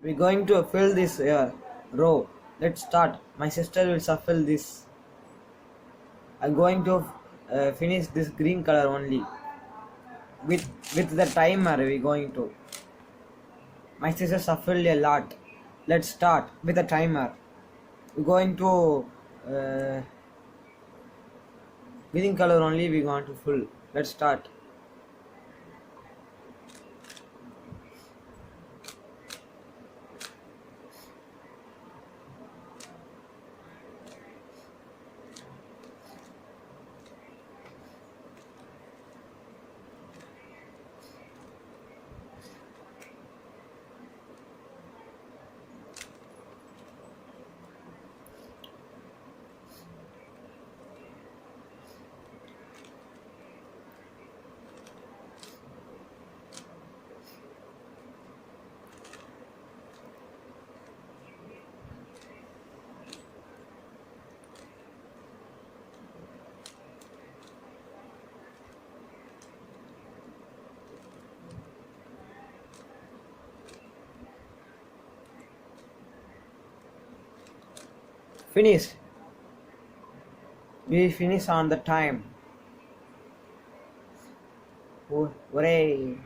We're going to fill this row. Let's start. My sister will shuffle this. I'm going to finish this green color only. With the timer, we're going to. My sister shuffled a lot. Let's start with a timer. We're going to green color only. We're going to full. Let's start. Finish. We finish on the time. Hooray!